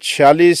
46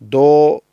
2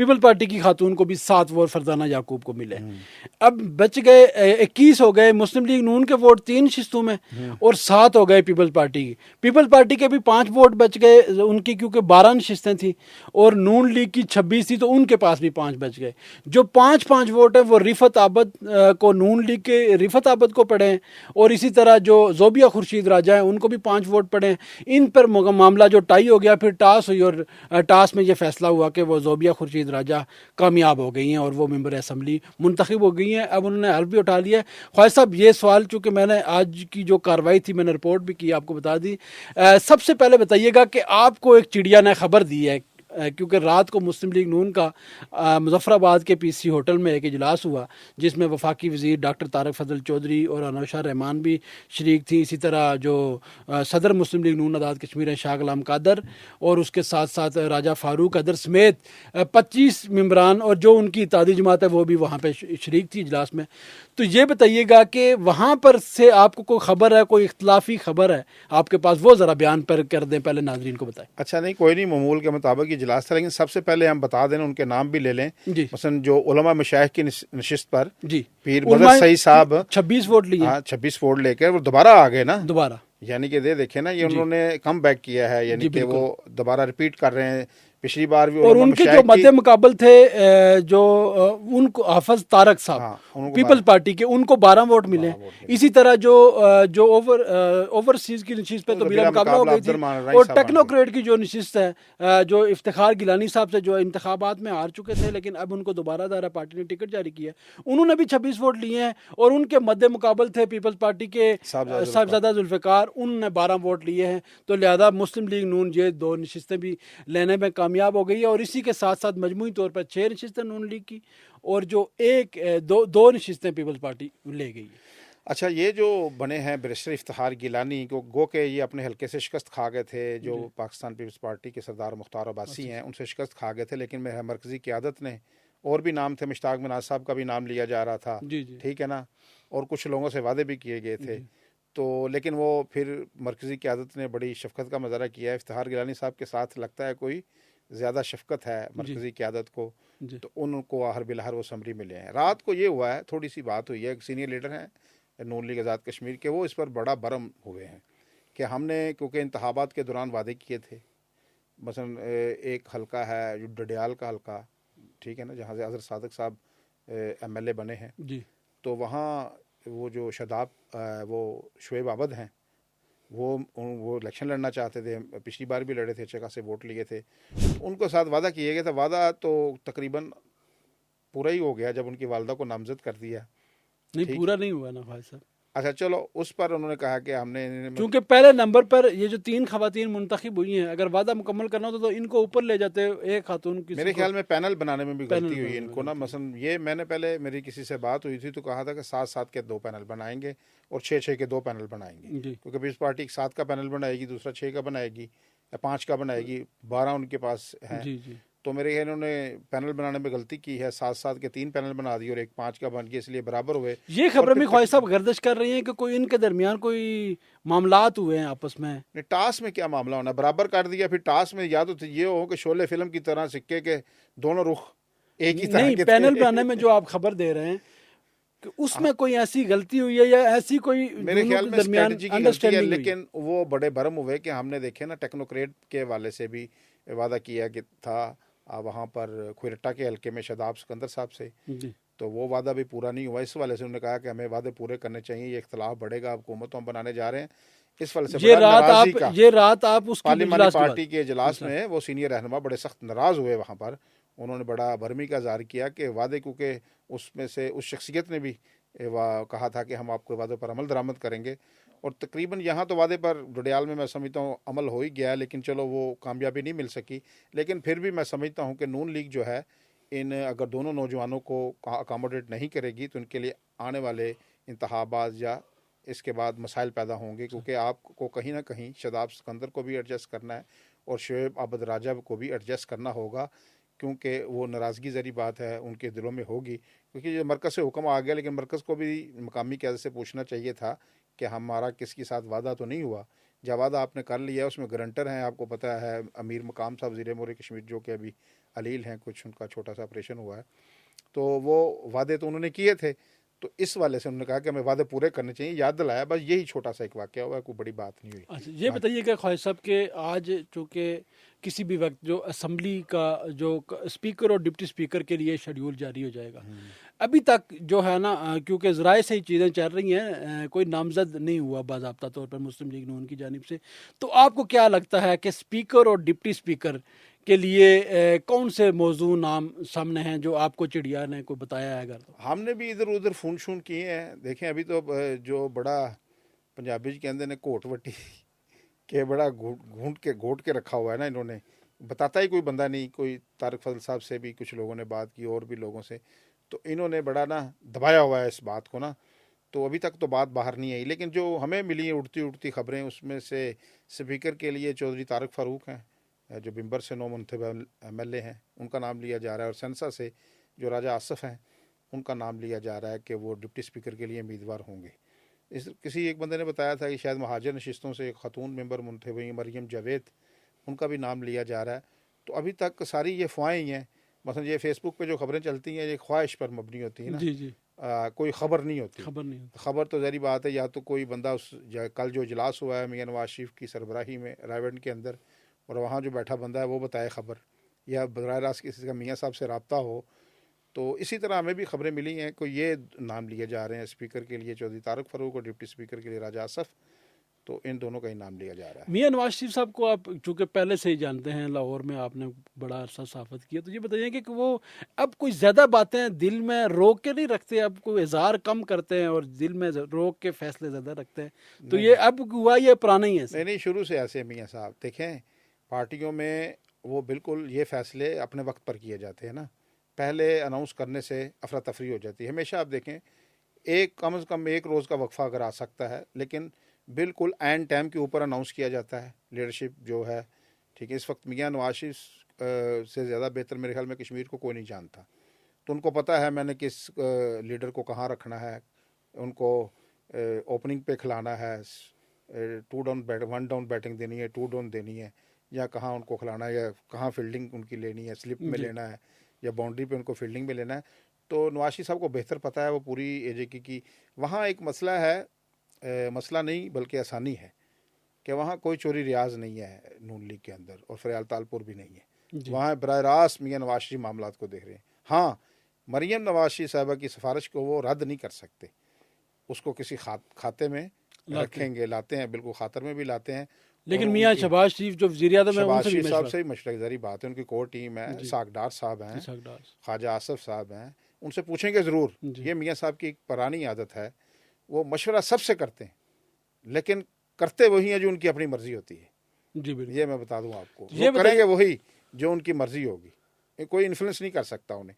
people party کی خاتون کو بھی 7 ووٹ فرزانہ یعقوب کو ملے. اب بچ گئے 21 ہو گئے مسلم لیگ نون کے ووٹ 3 نشستوں میں اور 7 ہو گئے پیپل پارٹی کی. پیپل پارٹی کے بھی 5 ووٹ بچ گئے ان کی, کیونکہ 12 نشستیں تھیں اور نون لیگ کی 26 تھی تو ان کے پاس بھی 5 بچ گئے. جو 5 ووٹ ہیں وہ رفت عابد کو, نون لیگ کے رفت عابد کو پڑے ہیں, اور اسی طرح جو زوبیہ خورشید راجہ ہیں ان کو بھی 5 ووٹ پڑے ہیں. ان پر معاملہ جو ٹائی ہو گیا, پھر ٹاس ہوئی اور ٹاس میں یہ فیصلہ ہوا کہ وہ زوبیہ خورشید راجہ کامیاب ہو گئی ہیں اور وہ ممبر اسمبلی منتخب ہو گئی ہیں. اب انہوں نے حلف بھی اٹھا لیا ہے. خواجہ صاحب یہ سوال چونکہ میں نے آج کی جو کارروائی تھی میں نے رپورٹ بھی کی, آپ کو بتا دی. سب سے پہلے بتائیے گا کہ آپ کو ایک چڑیا نے خبر دی ہے, کیونکہ رات کو مسلم لیگ نون کا مظفر آباد کے پی سی ہوٹل میں ایک اجلاس ہوا جس میں وفاقی وزیر ڈاکٹر طارق فضل چودھری اور انوشا رحمان بھی شریک تھیں. اسی طرح جو صدر مسلم لیگ نون آزاد کشمیر ہیں شاہ غلام قادر, اور اس کے ساتھ ساتھ راجہ فاروق قدر سمیت 25 ممبران, اور جو ان کی اتحادی جماعت ہے وہ بھی وہاں پہ شریک تھی اجلاس میں. تو یہ بتائیے گا کہ وہاں پر سے آپ کو کوئی خبر ہے, کوئی اختلافی خبر ہے آپ کے پاس, وہ ذرا بیان پر کر دیں, پہلے ناظرین کو بتائیں. اچھا نہیں, کوئی نہیں, معمول کے مطابق اجلاس تھا, لیکن سب سے پہلے ہم بتا دیں, ان کے نام بھی لے لیں. جی مثلا جو علماء مشائخ کی نشست پر جی پیر مدد سعید صاحب 26 ووٹ لیے, 26 ووٹ لے کر وہ دوبارہ آ گئے نا, دوبارہ, یعنی کہ دیکھیں نا, یہ انہوں نے کم بیک کیا ہے, یعنی کہ وہ دوبارہ ریپیٹ کر رہے ہیں. پچھلی بار بھی اور ان کے جو مد مقابل تھے جو ان کو حافظ طارق صاحب پیپل پارٹی کے, ان کو 12 ووٹ ملے. اسی طرح جو اوورسیز کی نشست پہ تو بلا مقابلہ ہو گئی تھی, اور ٹیکنوکریٹ کی جو نشست ہے جو افتخار گیلانی صاحب سے جو انتخابات میں ہار چکے تھے لیکن اب ان کو دوبارہ دارا پارٹی نے ٹکٹ جاری کیا, انہوں نے بھی 26 ووٹ لیے ہیں. اور ان کے مد مقابل تھے پیپلز پارٹی کے صاحبزادہ ذوالفقار, انہوں نے 12 ووٹ لیے ہیں. تو لہذا مسلم لیگ نون یہ 2 نشستیں بھی لینے میں کامیاب ہو گئی ہے, اور اسی کے ساتھ ساتھ مجموعی طور پر 6 نشستیں نون لیگ کی, اور جو دو نشستیں پیپلز پارٹی لے گئی ہے. اچھا, یہ جو بنے ہیں بیرسٹر افتخار گیلانی کو, گو کہ یہ اپنے حلقے سے شکست کھا گئے تھے, جو پاکستان پیپلز پارٹی کے سردار مختار عباسی ہیں ان سے شکست کھا گئے تھے, لیکن مرکزی قیادت نے, اور بھی نام تھے, مشتاق مناز صاحب کا بھی نام لیا جا رہا تھا, ٹھیک ہے نا, اور کچھ لوگوں سے وعدے بھی کیے گئے تھے. تو لیکن وہ پھر مرکزی قیادت نے بڑی شفقت کا مظاہرہ کیا ہے. افتخار گیلانی صاحب کے ساتھ لگتا ہے کوئی زیادہ شفقت ہے مرکزی قیادت کو, تو ان کو آخر بالآخر وہ اسمبلی ملے ہیں. رات کو یہ ہوا ہے, تھوڑی سی بات ہوئی ہے, ایک سینئر لیڈر ہیں نون لیگ آزاد کشمیر کے, وہ اس پر بڑا برہم ہوئے ہیں کہ ہم نے کیونکہ انتخابات کے دوران وعدے کیے تھے. مثلا ایک حلقہ ہے جو ڈڈیال کا حلقہ, ٹھیک ہے نا, جہاں سے حضرت صادق صاحب ایم ایل اے بنے ہیں, تو وہاں وہ جو شاداب وہ شعیب عابد ہیں, وہ الیکشن لڑنا چاہتے تھے, پچھلی بار بھی لڑے تھے, اچھے خاصے ووٹ لیے تھے. ان کو ساتھ وعدہ کیے گئے تھا, وعدہ تو تقریباً پورا ہی ہو گیا جب ان کی والدہ کو نامزد کر دیا. نہیں پورا نہیں ہوا نا خواجہ صاحب. اچھا چلو, اس پر انہوں نے کہا کہ ہم نے, کیونکہ پہلے نمبر پر یہ جو 3 خواتین منتخب ہوئی ہیں, اگر وعدہ مکمل کرنا ہوتا تو ان کو اوپر لے جاتے, ایک خاتون کی. میرے خیال میں پینل بنانے میں بھی غلطی ہوئی ان کو نا. مثلا یہ میں نے پہلے میری کسی سے بات ہوئی تھی تو کہا تھا کہ 7 کے 2 پینل بنائیں گے اور 6 کے 2 پینل بنائیں گے, کیونکہ پیپلز پارٹی 7 کا پینل بنائے گی, دوسرا 6 کا بنائے گی یا 5 کا بنائے گی, 12 ان کے پاس ہیں. تو میرے خیال انہوں نے پینل بنانے میں غلطی کی ہے, 7 کے 3 پینل بنا دیے اور ایک 5 کا بن گیا, اس لیے برابر ہوئے. یہ خبریں بھی خواجہ صاحب گردش کر رہی ہیں کہ کوئی ان کے درمیان کوئی معاملات ہوئے ہیں آپس میں. ٹاس میں کیا معاملہ ہونا, برابر کر دیا. پھر ٹاس میں یا تو یہ ہو کہ شعلے فلم کی طرح سکے کے دونوں رخ ایک ہی طرح کے. نہیں, پینل بنانے میں جو آپ خبر دے رہے ہیں کہ اس میں کوئی ایسی غلطی ہوئی ہے یا ایسی کوئی میرے خیال میں اسٹریٹجی کی غلطی ہے, لیکن وہ بڑے برہم ہوئے کہ ہم نے دیکھے نا ٹیکنوکریٹ کے والے سے بھی وعدہ کیا کہ تھا وہاں پر کھوئرٹا کے حلقے میں شاداب سکندر صاحب سے, تو وہ وعدہ بھی پورا نہیں ہوا. اس والے سے انہوں نے کہا کہ ہمیں وعدے پورے کرنے چاہیے, یہ اختلاف بڑھے گا, حکومت ہم بنانے جا رہے ہیں. اس والے سے یہ رات آپ اس پارلیمانی پارٹی کے اجلاس میں وہ سینئر رہنما بڑے سخت ناراض ہوئے وہاں پر. انہوں نے بڑا برہمی کا اظہار کیا کہ وعدے, کیونکہ اس میں سے اس شخصیت نے بھی کہا تھا کہ ہم آپ کو وعدے پر عمل درآمد کریں گے, اور تقریباً یہاں تو وعدے پر ڈڈیال میں سمجھتا ہوں عمل ہو ہی گیا ہے, لیکن چلو وہ کامیابی نہیں مل سکی. لیکن پھر بھی میں سمجھتا ہوں کہ نون لیگ جو ہے ان اگر دونوں نوجوانوں کو اکاموڈیٹ نہیں کرے گی تو ان کے لیے آنے والے انتخابات یا اس کے بعد مسائل پیدا ہوں گے, کیونکہ آپ کو کہیں نہ کہیں شاداب سکندر کو بھی ایڈجسٹ کرنا ہے اور شعیب عابد راجہ کو بھی ایڈجسٹ کرنا ہوگا, کیونکہ وہ ناراضگی ذری بات ہے ان کے دلوں میں ہوگی. کیونکہ یہ مرکز سے حکم آ گیا, لیکن مرکز کو بھی مقامی قیادت سے پوچھنا چاہیے تھا کہ ہمارا کس کے ساتھ وعدہ تو نہیں ہوا. جب وعدہ آپ نے کر لیا ہے اس میں گارنٹر ہیں, آپ کو پتہ ہے امیر مقام صاحب وزیر امور کشمیر جو کہ ابھی علیل ہیں, کچھ ان کا چھوٹا سا آپریشن ہوا ہے. تو وہ وعدے تو انہوں نے کیے تھے, تو اس والے سے انہوں نے کہا کہ ہمیں وعدے پورے کرنے چاہیے. یاد دلایا, بس یہی چھوٹا سا ایک واقعہ ہوا ہے, کوئی بڑی بات نہیں ہوئی. اچھا یہ بتائیے کہ خواجہ صاحب کہ آج چونکہ کسی بھی وقت جو اسمبلی کا جو اسپیکر اور ڈپٹی اسپیکر کے لیے شیڈیول جاری ہو جائے گا, ابھی تک جو ہے نا کیونکہ ذرائع سے ہی چیزیں چل رہی ہیں, کوئی نامزد نہیں ہوا باضابطہ طور پر مسلم لیگ نون کی جانب سے, تو آپ کو کیا لگتا ہے کہ اسپیکر اور ڈپٹی اسپیکر کے لیے کون سے موضوع نام سامنے ہیں جو آپ کو چڑیا نے کوئی بتایا ہے؟ اگر تو ہم نے بھی ادھر ادھر فون شون کیے ہیں. دیکھیں ابھی تو جو بڑا پنجابی کے اندر نے کوٹ وٹی کہ بڑا گھونٹ کے رکھا ہوا ہے نا انہوں نے, بتاتا ہی کوئی بندہ نہیں. کوئی طارق فضل صاحب سے بھی کچھ لوگوں نے بات کی, اور بھی لوگوں سے, تو انہوں نے بڑا نا دبایا ہوا ہے اس بات کو نا. تو ابھی تک تو بات باہر نہیں آئی, لیکن جو ہمیں ملی ہیں اڑتی خبریں, اس میں سے اسپیکر کے لیے چودھری طارق فاروق ہیں جو بمبر سے نو منتخب ایم ایل اے ہیں, ان کا نام لیا جا رہا ہے. اور سنسا سے جو راجہ آصف ہیں ان کا نام لیا جا رہا ہے کہ وہ ڈپٹی اسپیکر کے لیے امیدوار ہوں گے. کسی ایک بندے نے بتایا تھا کہ شاید مہاجر نشستوں سے ایک خاتون ممبر منتخب ہوئی مریم جاوید, ان کا بھی نام لیا جا رہا ہے. تو ابھی تک ساری یہ افواہیں ہی ہیں. مثلا یہ فیس بک پہ جو خبریں چلتی ہیں یہ خواہش پر مبنی ہوتی ہیں نا, جی جی کوئی خبر نہیں ہوتی. خبر نہیں ہوتی. خبر تو ظاہری بات ہے, یا تو کوئی بندہ کل جو اجلاس ہوا ہے میاں نواز شریف کی سربراہی میں رائے کے اندر, اور وہاں جو بیٹھا بندہ ہے وہ بتائے خبر, یا براہ راست کسی کا میاں صاحب سے رابطہ ہو. تو اسی طرح ہمیں بھی خبریں ملی ہیں, کوئی یہ نام لیے جا رہے ہیں اسپیکر کے لیے چودھری طارق فاروق اور ڈپٹی اسپیکر کے لیے راجہ آصف, تو ان دونوں کا ہی نام لیا جا رہا ہے. میاں نواز شریف صاحب کو آپ چونکہ پہلے سے ہی جانتے ہیں, لاہور میں آپ نے بڑا عرصہ صحافت کیا, تو یہ بتائیے کہ وہ اب کوئی زیادہ باتیں دل میں روک کے نہیں رکھتے, اب کوئی اظہار کم کرتے ہیں اور دل میں روک کے فیصلے زیادہ رکھتے ہیں, تو یہ اب ہوا یہ پرانا ہی ہے؟ نہیں, شروع سے ایسے میاں صاحب دیکھیں, پارٹیوں میں وہ بالکل یہ فیصلے اپنے وقت پر کیے جاتے ہیں نا, پہلے اناؤنس کرنے سے افراتفری ہو جاتی ہے. ہمیشہ آپ دیکھیں ایک کم از کم ایک روز کا وقفہ اگر آ سکتا ہے, لیکن بالکل عین ٹائم کے اوپر اناؤنس کیا جاتا ہے لیڈرشپ جو ہے. ٹھیک ہے, اس وقت میاں نواز شریف سے زیادہ بہتر میرے خیال میں کشمیر کو کوئی نہیں جانتا. تو ان کو پتہ ہے میں نے کس لیڈر کو کہاں رکھنا ہے, ان کو اوپننگ پہ کھلانا ہے, 1 ڈاؤن بیٹنگ دینی ہے, 2 ڈاؤن دینی ہے, یا کہاں ان کو کھلانا ہے, یا کہاں فیلڈنگ ان کی لینی ہے, سلپ میں لینا ہے, یا باؤنڈری پہ ان کو فیلڈنگ میں لینا ہے. تو نواز شریف صاحب کو بہتر پتہ ہے, وہ پوری اے جے کی وہاں ایک مسئلہ ہے, مسئلہ نہیں بلکہ آسانی ہے کہ وہاں کوئی چوری ریاض نہیں ہے نون لیگ کے اندر, اور فریال تالپور بھی نہیں ہے. وہاں براہ راست میاں نواز شریف معاملات کو دیکھ رہے ہیں. ہاں, مریم نواز شریف صاحبہ کی سفارش کو وہ رد نہیں کر سکتے, اس کو کسی کھاتے میں رکھیں گے, لاتے ہیں, بالکل خاطر میں بھی لاتے ہیں. لیکن میاں شہباز شریف جو وزیر اعظم ہیں, شہباز شریف صاحب سے ہی مشورہ ظاہری بات ہے, ان کی کور ٹیم ہے, اسحاق ڈار صاحب ہیں, خواجہ آصف صاحب ہیں, ان سے پوچھیں گے ضرور. یہ میاں صاحب کی ایک پرانی عادت ہے, وہ مشورہ سب سے کرتے ہیں, لیکن کرتے وہی ہیں جو ان کی اپنی مرضی ہوتی ہے. جی بالکل, یہ میں بتا دوں آپ کو, وہ کریں گے وہی جو ان کی مرضی ہوگی, کوئی انفلوئنس نہیں کر سکتا انہیں.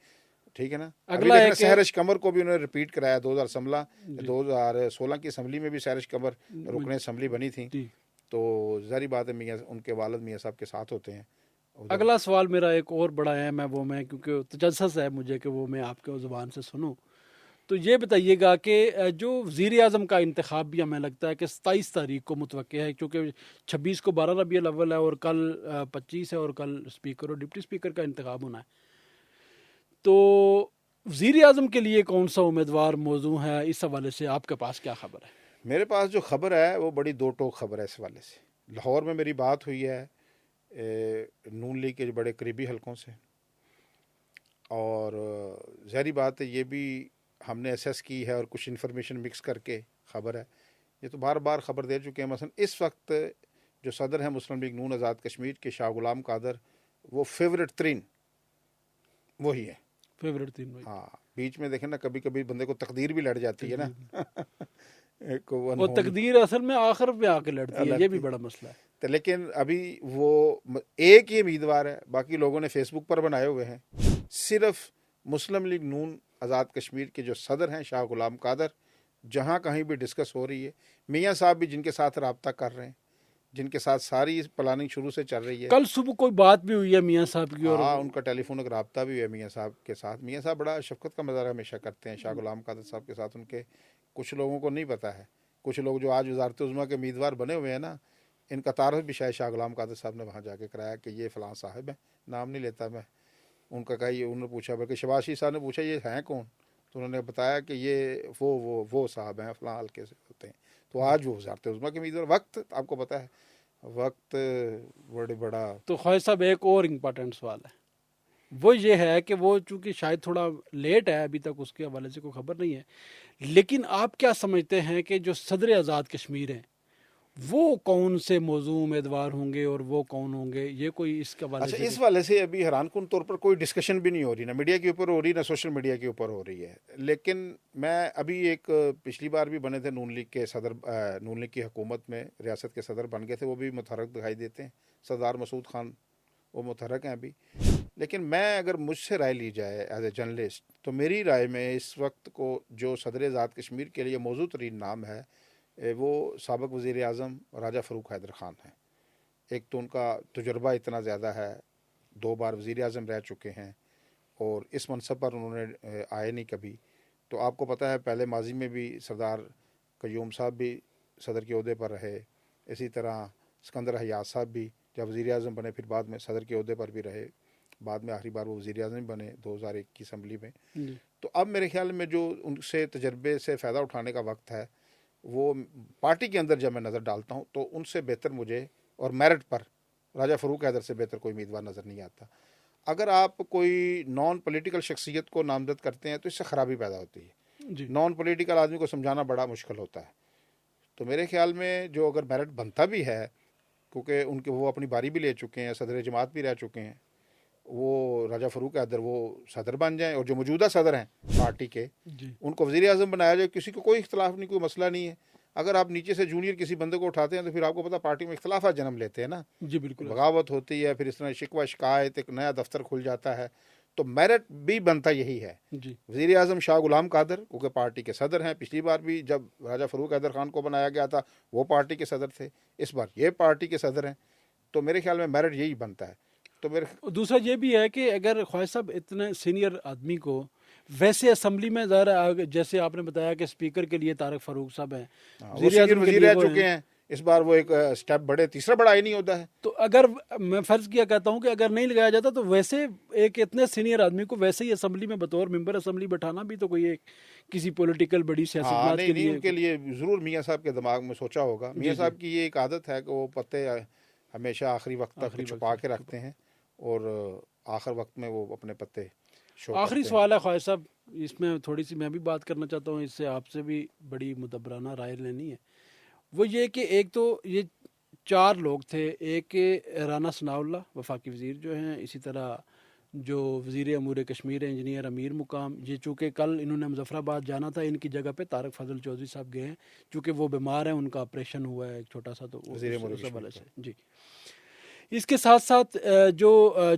ٹھیک ہے نا. ابھی دیکھنا سہرش قمر کو بھی انہوں نے ریپیٹ کرایا 2016 کی اسمبلی میں بھی سہرش قمر رکن اسمبلی بنی تھیں. تو ظاہری بات ہے میاں ان کے والد میاں صاحب کے ساتھ ہوتے ہیں. اگلا سوال میرا ایک اور بڑا اہم ہے, وہ میں کیونکہ تجسس ہے مجھے کہ وہ میں آپ کے زبان سے سنوں, تو یہ بتائیے گا کہ جو وزیر اعظم کا انتخاب بھی ہمیں لگتا ہے کہ 27 تاریخ کو متوقع ہے, کیونکہ 26 کو 12 ربیع الاول ہے اور کل 25 ہے, اور کل اسپیکر اور ڈپٹی اسپیکر کا انتخاب ہونا ہے. تو وزیر اعظم کے لیے کون سا امیدوار موزوں ہے, اس حوالے سے آپ کے پاس کیا خبر ہے؟ میرے پاس جو خبر ہے وہ بڑی دو ٹوک خبر ہے اس حوالے سے. لاہور میں میری بات ہوئی ہے نون لیگ کے بڑے قریبی حلقوں سے, اور ظاہری بات ہے یہ بھی ہم نے اسیس کی ہے اور کچھ انفارمیشن مکس کر کے خبر ہے. یہ تو بار بار خبر دے چکے ہیں. مثلا اس وقت جو صدر ہیں مسلم لیگ نون آزاد کشمیر کے شاہ غلام قادر, وہ فیوریٹ ترین وہی ہے. فیوریٹ تین, ہاں, بیچ میں دیکھیں نا کبھی کبھی بندے کو تقدیر بھی لڑ جاتی ہے نا. اور تقدیر اصل میں آخر میں آ کے لڑتی ہے, یہ بھی بڑا مسئلہ ہے. لیکن ابھی وہ ایک ہی امیدوار ہے, باقی لوگوں نے فیس بک پر بنائے ہوئے ہیں. صرف مسلم لیگ نون آزاد کشمیر کے جو صدر ہیں شاہ غلام قادر, جہاں کہیں بھی ڈسکس ہو رہی ہے, میاں صاحب بھی جن کے ساتھ رابطہ کر رہے ہیں, جن کے ساتھ ساری پلاننگ شروع سے چل رہی ہے. کل صبح کوئی بات بھی ہوئی ہے میاں صاحب کی, اور ہاں, ان کا ٹیلی فونک رابطہ بھی ہے میاں صاحب کے ساتھ. میاں صاحب بڑا شفقت کا مظاہرہ ہمیشہ کرتے ہیں شاہ غلام قادر صاحب کے ساتھ. ان کے کچھ لوگوں کو نہیں پتہ ہے, کچھ لوگ جو آج وزارت عظمیٰ کے امیدوار بنے ہوئے ہیں نا, ان کا تعارف بھی شاید شاہ غلام قادر صاحب نے وہاں جا کے کرایا کہ یہ فلاں صاحب ہیں, نام نہیں لیتا میں, ان کا کہا یہ انہوں نے پوچھا بلکہ شہباز شریف صاحب نے پوچھا یہ ہیں کون، تو انہوں نے بتایا کہ یہ وہ صاحب ہیں فلاں حلقے سے ہوتے ہیں. تو آج وہ وزارت عظمیٰ کے امیدوار. وقت آپ کو پتہ ہے وقت بڑا. تو خواجہ صاحب ایک اور امپورٹنٹ سوال ہے، وہ یہ ہے کہ وہ چونکہ شاید تھوڑا لیٹ ہے ابھی تک اس کے حوالے سے کوئی خبر نہیں ہے، لیکن آپ کیا سمجھتے ہیں کہ جو صدر آزاد کشمیر ہیں وہ کون سے موضوع امیدوار ہوں گے اور وہ کون ہوں گے؟ یہ کوئی اس کے حوالے اچھا سے اس والے سے ابھی حیران کن طور پر کوئی ڈسکشن بھی نہیں ہو رہی، نہ میڈیا کے اوپر ہو رہی نہ سوشل میڈیا کے اوپر ہو رہی ہے. لیکن میں ابھی ایک پچھلی بار بھی بنے تھے نون لیگ کے صدر، نون لیگ کی حکومت میں ریاست کے صدر بن گئے تھے، وہ بھی متحرک دکھائی دیتے ہیں. سردار مسعود خان وہ متحرک ہیں ابھی. لیکن میں اگر مجھ سے رائے لی جائے ایز اے جرنلسٹ تو میری رائے میں اس وقت کو جو صدر آزاد کشمیر کے لیے موزوں ترین نام ہے وہ سابق وزیر اعظم راجہ فروخ حیدر خان ہیں. ایک تو ان کا تجربہ اتنا زیادہ ہے، 2 بار وزیر اعظم رہ چکے ہیں اور اس منصب پر انہوں نے آئے نہیں کبھی. تو آپ کو پتہ ہے پہلے ماضی میں بھی سردار قیوم صاحب بھی صدر کے عہدے پر رہے، اسی طرح سکندر حیات صاحب بھی جب وزیر اعظم بنے پھر بعد میں صدر کے عہدے پر بھی رہے، بعد میں آخری بار وہ وزیر اعظم بنے 2001 کی اسمبلی میں. تو اب میرے خیال میں جو ان سے تجربے سے فائدہ اٹھانے کا وقت ہے وہ پارٹی کے اندر جب میں نظر ڈالتا ہوں تو ان سے بہتر مجھے اور میرٹ پر راجہ فروخ حیدر سے بہتر کوئی امیدوار نظر نہیں آتا. اگر آپ کوئی نان پولیٹیکل شخصیت کو نامزد کرتے ہیں تو اس سے خرابی پیدا ہوتی ہے. جی نان پولیٹیکل آدمی کو سمجھانا بڑا مشکل ہوتا ہے. تو میرے خیال میں جو اگر میرٹ بنتا بھی ہے، کیونکہ ان کے وہ اپنی باری بھی لے چکے ہیں، صدر جماعت بھی رہ چکے ہیں، وہ راجہ فروخ حیدر وہ صدر بن جائیں اور جو موجودہ صدر ہیں پارٹی کے جی ان کو وزیر اعظم بنایا جائے، کسی کو کوئی اختلاف نہیں، کوئی مسئلہ نہیں ہے. اگر آپ نیچے سے جونیئر کسی بندے کو اٹھاتے ہیں تو پھر آپ کو پتہ پارٹی میں اختلافات جنم لیتے ہیں نا، جی بالکل بغاوت ہوتی ہے، پھر اس طرح شکوہ شکایت، ایک نیا دفتر کھل جاتا ہے. تو میرٹ بھی بنتا یہی ہے. جی وزیر اعظم شاہ غلام قادر کیونکہ پارٹی کے صدر ہیں، پچھلی بار بھی جب راجہ فروخ حیدر خان کو بنایا گیا تھا وہ پارٹی کے صدر تھے، اس بار یہ پارٹی کے صدر ہیں. تو میرے خیال میں میرٹ یہی بنتا ہے. تو میرے دوسرا یہ بھی ہے کہ اگر خواجہ صاحب اتنے سینئر آدمی کو ویسے اسمبلی میں ظاہر جیسے آپ نے بتایا کہ اسپیکر کے لیے طارق فاروق صاحب ہیں، وہ سینئر کے وزیر لیے رہ وہ چکے ہیں، اس بار وہ ایک سٹیپ بڑے تیسرا بڑا ہی نہیں ہوتا ہے. تو اگر میں فرض کیا کہتا ہوں کہ اگر نہیں لگایا جاتا تو ویسے ایک اتنے سینئر آدمی کو ویسے ہی اسمبلی میں بطور ممبر اسمبلی بٹھانا بھی تو کوئی ایک کسی پولیٹیکل بڑی سیاستدان نہیں کے نہیں، لیے ان کے لیے ضرور میاں صاحب کے دماغ میں سوچا ہوگا. میاں صاحب کی یہ ایک عادت ہے کہ وہ پتے ہمیشہ آخری وقت تک چھپا کے رکھتے ہیں اور آخر وقت میں وہ اپنے پتے شو آخری کرتے ہیں. سوال ہے خواجہ صاحب، اس میں تھوڑی سی میں بھی بات کرنا چاہتا ہوں، اس سے آپ سے بھی بڑی مدبرانہ رائے لینی ہے. وہ یہ کہ ایک تو یہ 4 لوگ تھے، ایک رانا ثناء اللہ وفاقی وزیر جو ہیں، اسی طرح جو وزیر امور کشمیر انجینئر امیر مقام، یہ چونکہ کل انہوں نے مظفر آباد جانا تھا، ان کی جگہ پہ طارق فضل چودھری صاحب گئے ہیں چونکہ وہ بیمار ہیں، ان کا آپریشن ہوا ہے ایک چھوٹا سا، تو وزیر امور اس حوالے کشمیر سے. جی اس کے ساتھ ساتھ جو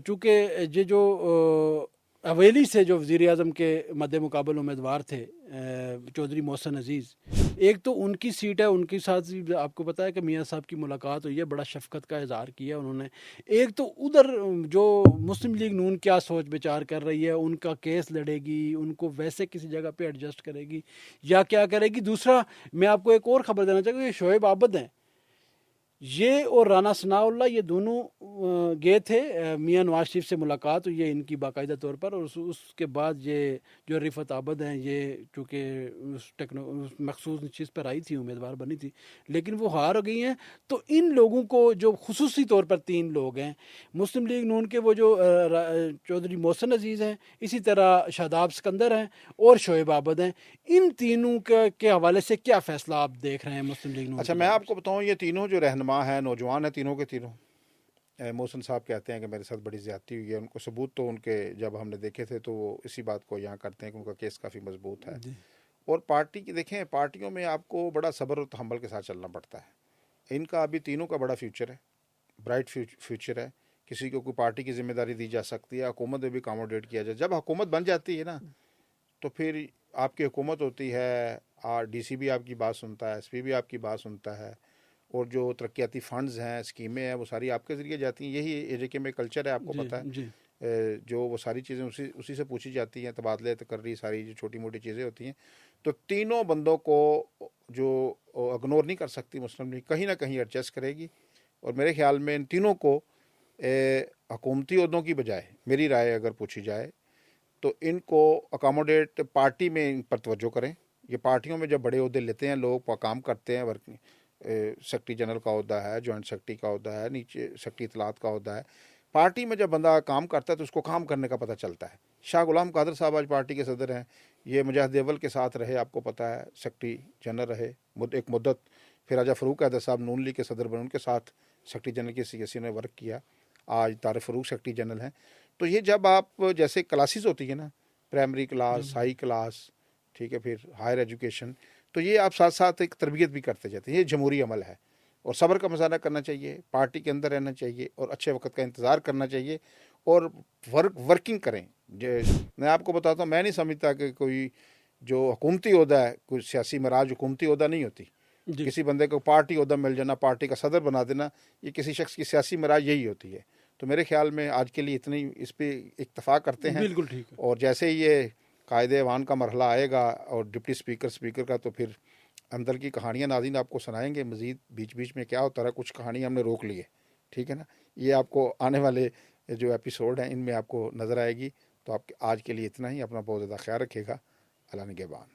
چونکہ یہ جو حویلی سے جو وزیر اعظم کے مد مقابل امیدوار تھے چودھری محسن عزیز، ایک تو ان کی سیٹ ہے، ان کے ساتھ آپ کو پتہ ہے کہ میاں صاحب کی ملاقات ہوئی ہے، بڑا شفقت کا اظہار کیا انہوں نے. ایک تو ادھر جو مسلم لیگ نون کیا سوچ بچار کر رہی ہے، ان کا کیس لڑے گی، ان کو ویسے کسی جگہ پہ ایڈجسٹ کرے گی یا کیا کرے گی. دوسرا میں آپ کو ایک اور خبر دینا چاہوں گا، یہ شعیب عابد ہیں، یہ اور رانا ثناء اللہ یہ دونوں گئے تھے میاں نواز شریف سے ملاقات ہوئی ہے ان کی باقاعدہ طور پر، اور اس کے بعد یہ جو رفعت عابد ہیں یہ چونکہ مخصوص چیز پر آئی تھی، امیدوار بنی تھی لیکن وہ ہار ہو گئی ہیں. تو ان لوگوں کو جو خصوصی طور پر 3 لوگ ہیں مسلم لیگ نون کے، وہ جو چودھری محسن عزیز ہیں، اسی طرح شاداب سکندر ہیں اور شعیب عابد ہیں، ان تینوں کے حوالے سے کیا فیصلہ آپ دیکھ رہے ہیں مسلم لیگ نون؟ اچھا میں آپ کو بتاؤں، یہ تینوں جو رہنما ہیں نوجوان ہیں تینوں کے تینوں. محسن صاحب کہتے ہیں کہ میرے ساتھ بڑی زیادتی ہوئی ہے، ان کو ثبوت تو ان کے جب ہم نے دیکھے تھے تو وہ اسی بات کو یہاں کرتے ہیں کہ ان کا کیس کافی مضبوط ہے. اور پارٹی کی دیکھیں، پارٹیوں میں آپ کو بڑا صبر و تحمل کے ساتھ چلنا پڑتا ہے. ان کا ابھی تینوں کا بڑا فیوچر ہے، برائٹ فیوچر ہے. کسی کو کوئی پارٹی کی ذمہ داری دی جا سکتی ہے، حکومت میں بھی اکاموڈیٹ کیا جائے. جب حکومت بن جاتی ہے نا تو پھر آپ کی حکومت ہوتی ہے، ڈی سی بھی آپ کی بات سنتا ہے، ایس پی بھی آپ کی بات سنتا ہے، اور جو ترقیاتی فنڈز ہیں، اسکیمیں ہیں، وہ ساری آپ کے ذریعے جاتی ہیں. یہی اے جے کے میں کلچر ہے، آپ کو پتہ ہے. جو وہ ساری چیزیں اسی سے پوچھی جاتی ہیں، تبادلے تقرری ساری جو چھوٹی موٹی چیزیں ہوتی ہیں. تو تینوں بندوں کو جو اگنور نہیں کر سکتی مسلم لیگ، کہیں نہ کہیں ایڈجسٹ کرے گی. اور میرے خیال میں ان تینوں کو حکومتی عہدوں کی بجائے میری رائے اگر پوچھی جائے تو ان کو اکاموڈیٹ پارٹی میں ان پر توجہ کریں. یہ پارٹیوں میں جب بڑے عہدے لیتے ہیں لوگ کام کرتے ہیں، سیکرٹری جنرل کا عہدہ ہے، جوائنٹ سیکرٹری کا عہدہ ہے، نیچے سیکرٹری اطلاعات کا عہدہ ہے. پارٹی میں جب بندہ کام کرتا ہے تو اس کو کام کرنے کا پتہ چلتا ہے. شاہ غلام قادر صاحب آج پارٹی کے صدر ہیں. یہ مجاہد دیول کے ساتھ رہے، آپ کو پتہ ہے، سیکرٹری جنرل رہے ایک مدت. پھر راجہ فاروق حیدر صاحب نون لیگ کے صدر بنے، ان کے ساتھ سیکرٹری جنرل کی سیاسی نے ورک کیا. آج طارق فروخ سیکرٹری جنرل ہیں. تو یہ جب آپ جیسے کلاسز ہوتی ہیں نا، پرائمری کلاس، ہائی کلاس، ٹھیک ہے، پھر ہائر ایجوکیشن، تو یہ آپ ساتھ ساتھ ایک تربیت بھی کرتے جاتے ہیں. یہ جمہوری عمل ہے اور صبر کا مظاہرہ کرنا چاہیے، پارٹی کے اندر رہنا چاہیے اور اچھے وقت کا انتظار کرنا چاہیے اور ورکنگ کریں. میں آپ کو بتاتا ہوں، میں نہیں سمجھتا کہ کوئی جو حکومتی عہدہ ہے، کوئی سیاسی معراج حکومتی عہدہ نہیں ہوتی. جی کسی بندے کو پارٹی عہدہ مل جانا، پارٹی کا صدر بنا دینا، یہ کسی شخص کی سیاسی معراج یہی ہوتی ہے. تو میرے خیال میں آج کے لیے اتنی اس پہ اکتفا کرتے ہیں. بالکل ٹھیک ہے. اور جیسے ہی یہ قائد ایوان کا مرحلہ آئے گا اور ڈپٹی اسپیکر کا، تو پھر اندر کی کہانیاں ناظرین آپ کو سنائیں گے. مزید بیچ بیچ میں کیا ہوتا رہا، کچھ کہانی ہم نے روک لی ہے، ٹھیک ہے نا. یہ آپ کو آنے والے جو ایپیسوڈ ہیں ان میں آپ کو نظر آئے گی. تو آپ آج کے لیے اتنا ہی. اپنا بہت زیادہ خیال رکھیے گا. اللہ نگہبان.